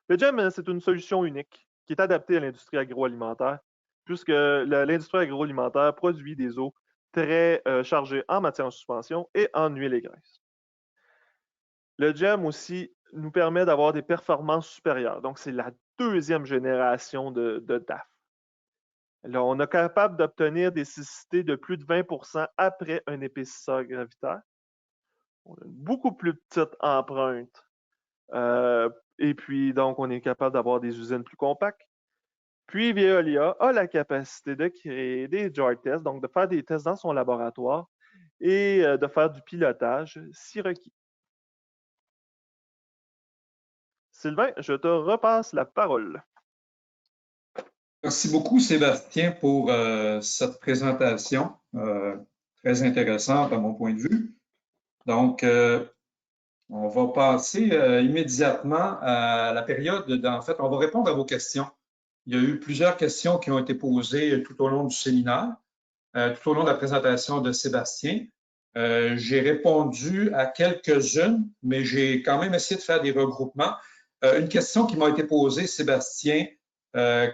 le GEM, c'est une solution unique qui est adaptée à l'industrie agroalimentaire, puisque l'industrie agroalimentaire produit des eaux très chargées en matière en suspension et en huile et graisse. Le GEM aussi nous permet d'avoir des performances supérieures. Donc, c'est la deuxième génération de DAF. Là, on est capable d'obtenir des cécités de plus de 20% après un épaississeur gravitaire. On a une beaucoup plus petite empreinte. Et puis, donc, on est capable d'avoir des usines plus compactes. Puis, Veolia a la capacité de créer des jar tests, donc de faire des tests dans son laboratoire et de faire du pilotage si requis. Sylvain, je te repasse la parole. Merci beaucoup, Sébastien, pour cette présentation très intéressante à mon point de vue. Donc, on va passer immédiatement à la période. En fait, on va répondre à vos questions. Il y a eu plusieurs questions qui ont été posées tout au long du séminaire, tout au long de la présentation de Sébastien. J'ai répondu à quelques-unes, mais j'ai quand même essayé de faire des regroupements. Une question qui m'a été posée, Sébastien,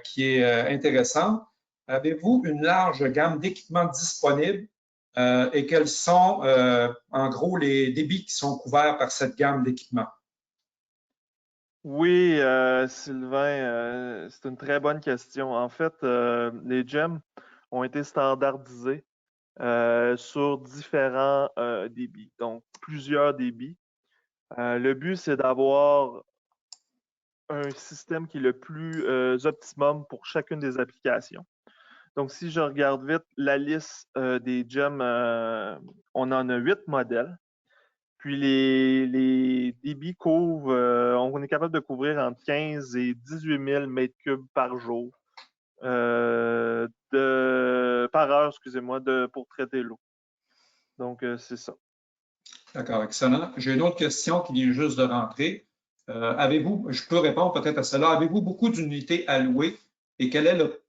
qui est intéressante. Avez-vous une large gamme d'équipements disponibles et quels sont, en gros, les débits qui sont couverts par cette gamme d'équipements? Oui, Sylvain, c'est une très bonne question. En fait, les GEM ont été standardisés sur différents débits, donc plusieurs débits. Le but, c'est d'avoir un système qui est le plus optimum pour chacune des applications. Donc, si je regarde vite la liste des gems, on en a 8 modèles. Puis les débits couvrent, on est capable de couvrir entre 15 et 18 000 mètres cubes par jour, par heure, excusez-moi, pour traiter l'eau. Donc, c'est ça. D'accord, excellent. J'ai une autre question qui vient juste de rentrer. Avez-vous, je peux répondre peut-être à cela, avez-vous beaucoup d'unités à louer et quel est le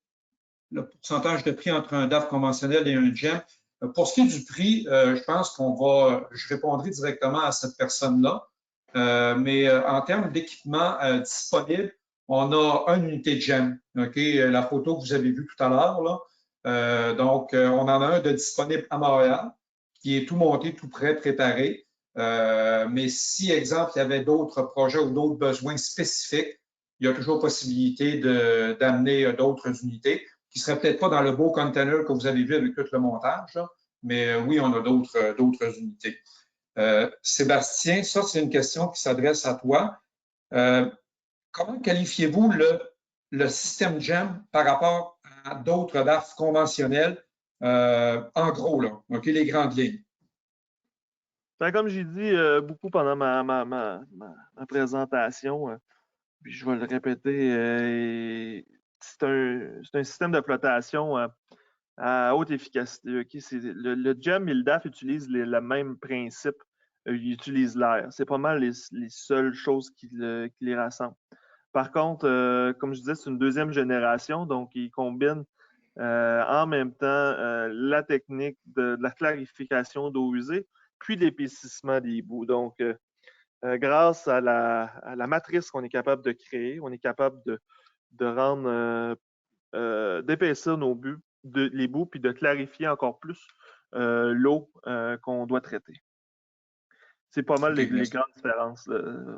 pourcentage de prix entre un DAF conventionnel et un GEM? Pour ce qui est du prix, je pense je répondrai directement à cette personne-là. Mais en termes d'équipement disponible, on a une unité GEM. OK? La photo que vous avez vue tout à l'heure, là. Donc, on en a un de disponible à Montréal qui est tout monté, tout prêt, préparé. Mais si, exemple, il y avait d'autres projets ou d'autres besoins spécifiques, il y a toujours possibilité d'amener d'autres unités qui ne seraient peut-être pas dans le beau container que vous avez vu avec tout le montage, là, mais oui, on a d'autres unités. Sébastien, ça, c'est une question qui s'adresse à toi. Comment qualifiez-vous le système GEM par rapport à d'autres DAF conventionnels? En gros, là, OK, les grandes lignes. Ben, comme j'ai dit beaucoup pendant ma présentation, puis je vais le répéter, c'est un système de flottation à haute efficacité. Okay? Le GEM et le DAF utilisent le même principe. Ils utilisent l'air. C'est pas mal les seules choses qui les rassemblent. Par contre, comme je disais, c'est une deuxième génération, donc ils combinent en même temps la technique de la clarification d'eau usée, puis l'épaississement des bouts. Donc, grâce à la matrice qu'on est capable de créer, on est capable de rendre, d'épaissir les bouts, puis de clarifier encore plus l'eau qu'on doit traiter. C'est pas mal OK, les grandes différences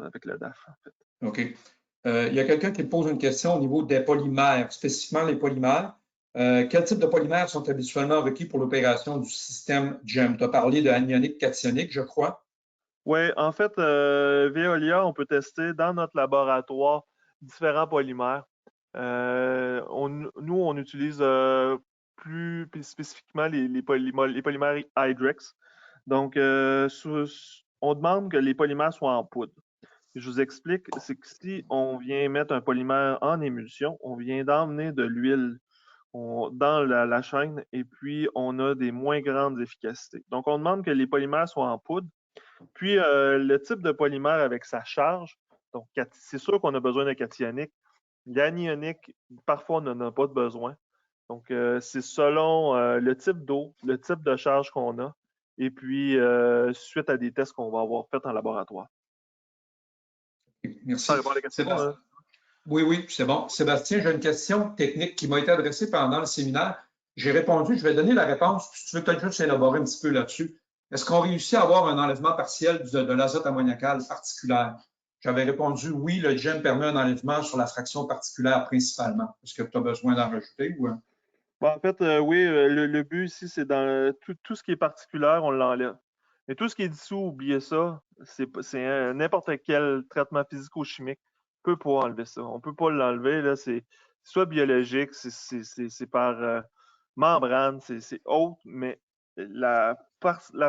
avec le DAF, en fait. OK. Il y a quelqu'un qui pose une question au niveau des polymères, spécifiquement les polymères. Quel type de polymères sont habituellement requis pour l'opération du système GEM? Tu as parlé de anionique, cationique, je crois. Oui, en fait, Veolia, on peut tester dans notre laboratoire différents polymères. Nous, on utilise plus spécifiquement les polymères Hydrex. Donc, on demande que les polymères soient en poudre. Je vous explique, c'est que si on vient mettre un polymère en émulsion, on vient d'emmener de l'huile dans la chaîne et puis on a des moins grandes efficacités. Donc, on demande que les polymères soient en poudre. Puis, le type de polymère avec sa charge, donc c'est sûr qu'on a besoin de cationique. L'anionique, parfois, on n'en a pas de besoin. Donc, c'est selon le type d'eau, le type de charge qu'on a, et puis suite à des tests qu'on va avoir faits en laboratoire. Merci. Ça répond à la question. Sébastien. Oui, oui, c'est bon. Sébastien, j'ai une question technique qui m'a été adressée pendant le séminaire. J'ai répondu, je vais donner la réponse, puis si tu veux peut-être juste élaborer un petit peu là-dessus. Est-ce qu'on réussit à avoir un enlèvement partiel de l'azote ammoniacal particulière? J'avais répondu oui, le GEM permet un enlèvement sur la fraction particulière principalement. Est-ce que tu as besoin d'en rajouter ou? Bon, en fait, oui, le but ici, c'est dans tout ce qui est particulier, on l'enlève. Mais tout ce qui est dissous, oubliez ça, c'est n'importe quel traitement physico-chimique peut pas enlever ça. On peut pas l'enlever, là, c'est soit biologique, c'est par membrane, c'est autre, mais la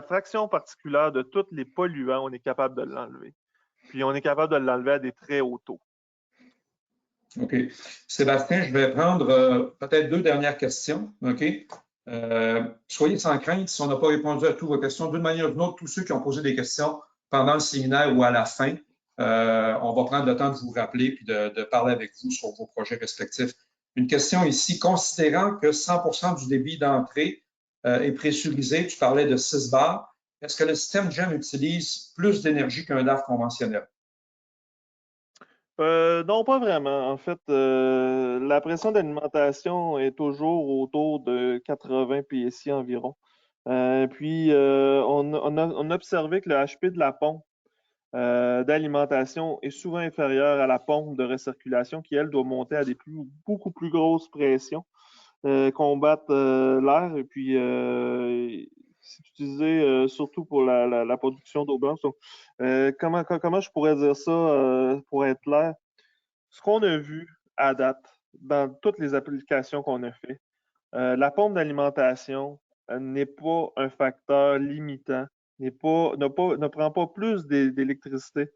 fraction particulière de tous les polluants, on est capable de l'enlever. Puis on est capable de l'enlever à des très hauts taux. OK. Sébastien, je vais prendre peut-être deux dernières questions. OK. Soyez sans crainte si on n'a pas répondu à toutes vos questions. D'une manière ou d'une autre, tous ceux qui ont posé des questions pendant le séminaire ou à la fin, on va prendre le temps de vous rappeler et de parler avec vous sur vos projets respectifs. Une question ici, considérant que 100 du débit d'entrée est pressurisé, tu parlais de 6 bars, est-ce que le système GEM utilise plus d'énergie qu'un DAF conventionnel? Non, pas vraiment. En fait, la pression d'alimentation est toujours autour de 80 PSI environ. Puis, on a observé que le HP de la pompe d'alimentation est souvent inférieur à la pompe de recirculation qui, elle, doit monter à beaucoup plus grosses pressions, combattre l'air. Et puis, c'est utilisé surtout pour la production d'eau blanche. Donc, comment je pourrais dire ça pour être clair? Ce qu'on a vu à date dans toutes les applications qu'on a fait, La pompe d'alimentation n'est pas un facteur limitant, ne prend pas plus d'électricité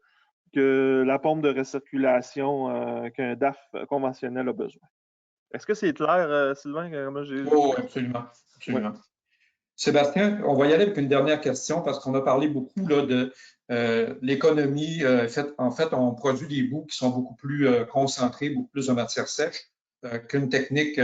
que la pompe de récirculation qu'un DAF conventionnel a besoin. Est-ce que c'est clair, Sylvain? Oh, absolument, absolument. Ouais. Sébastien, on va y aller avec une dernière question parce qu'on a parlé beaucoup là, de l'économie. En fait, on produit des boues qui sont beaucoup plus concentrés, beaucoup plus de matière sèche qu'une technique.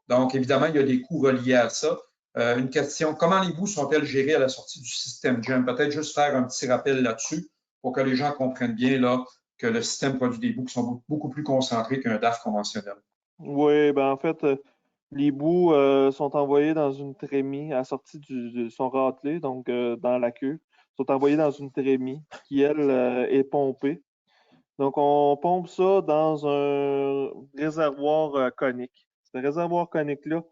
Donc, évidemment, il y a des coûts reliés à ça. Une question, comment les boues sont-elles gérées à la sortie du système GEM? Peut-être juste faire un petit rappel là-dessus pour que les gens comprennent bien là, que le système produit des boues qui sont beaucoup plus concentrés qu'un DAF conventionnel. Oui, ben en fait, les boues sont envoyées dans une trémie à la sortie sont râtelées, donc dans la queue, sont envoyées dans une trémie qui, elle, est pompée. Donc, on pompe ça dans un réservoir conique. Ce réservoir conique-là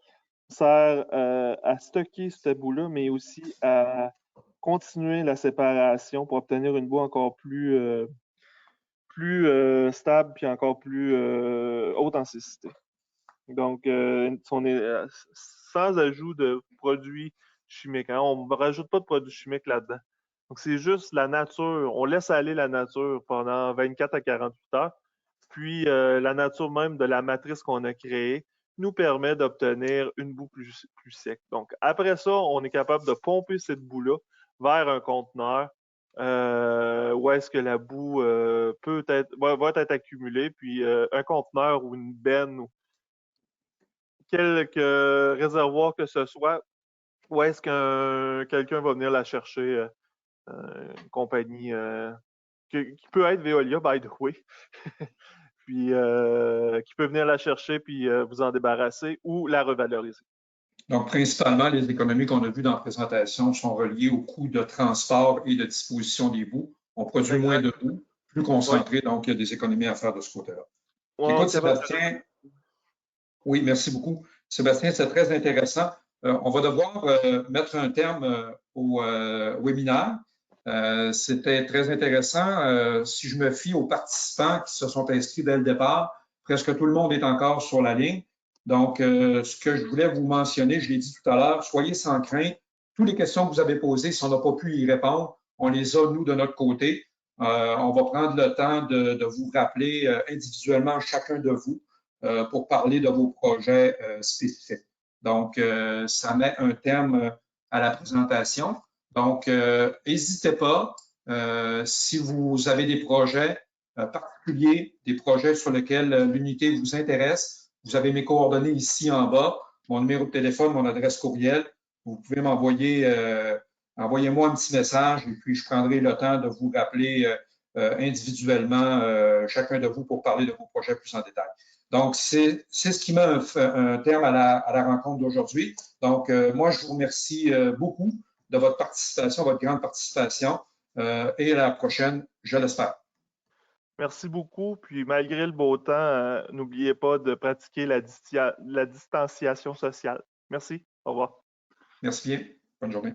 sert à stocker cette boue-là, mais aussi à continuer la séparation pour obtenir une boue encore plus stable puis encore plus haute en cécité. Donc, sans ajout de produits chimiques. Hein, on ne rajoute pas de produits chimiques là-dedans. Donc, c'est juste la nature. On laisse aller la nature pendant 24 à 48 heures. Puis, la nature même de la matrice qu'on a créée nous permet d'obtenir une boue plus sec. Donc, après ça, on est capable de pomper cette boue-là vers un conteneur où est-ce que la boue va être accumulée. Puis, un conteneur ou une benne ou quelque réservoir que ce soit, où est-ce que quelqu'un va venir la chercher, une compagnie qui peut être Veolia, by the way, puis qui peut venir la chercher puis vous en débarrasser ou la revaloriser. Donc, principalement, les économies qu'on a vues dans la présentation sont reliées au coût de transport et de disposition des boues. On produit moins de boues, plus concentré, oui. Donc il y a des économies à faire de ce côté-là. Ouais, écoute, Sébastien, oui, merci beaucoup. Sébastien, c'est très intéressant. On va devoir mettre un terme au webinaire. C'était très intéressant. Si je me fie aux participants qui se sont inscrits dès le départ, presque tout le monde est encore sur la ligne. Donc, ce que je voulais vous mentionner, je l'ai dit tout à l'heure, soyez sans crainte. Toutes les questions que vous avez posées, si on n'a pas pu y répondre, on les a, nous, de notre côté. On va prendre le temps de vous rappeler individuellement chacun de vous pour parler de vos projets spécifiques. Donc, ça met un terme à la présentation. Donc, n'hésitez pas, si vous avez des projets particuliers, des projets sur lesquels l'unité vous intéresse, vous avez mes coordonnées ici en bas, mon numéro de téléphone, mon adresse courriel. Vous pouvez envoyez-moi un petit message et puis je prendrai le temps de vous rappeler individuellement chacun de vous pour parler de vos projets plus en détail. Donc, c'est ce qui met un terme à la rencontre d'aujourd'hui. Donc, moi, je vous remercie beaucoup de votre participation, votre grande participation, et à la prochaine, je l'espère. Merci beaucoup. Puis, malgré le beau temps, n'oubliez pas de pratiquer la distanciation sociale. Merci. Au revoir. Merci bien. Bonne journée.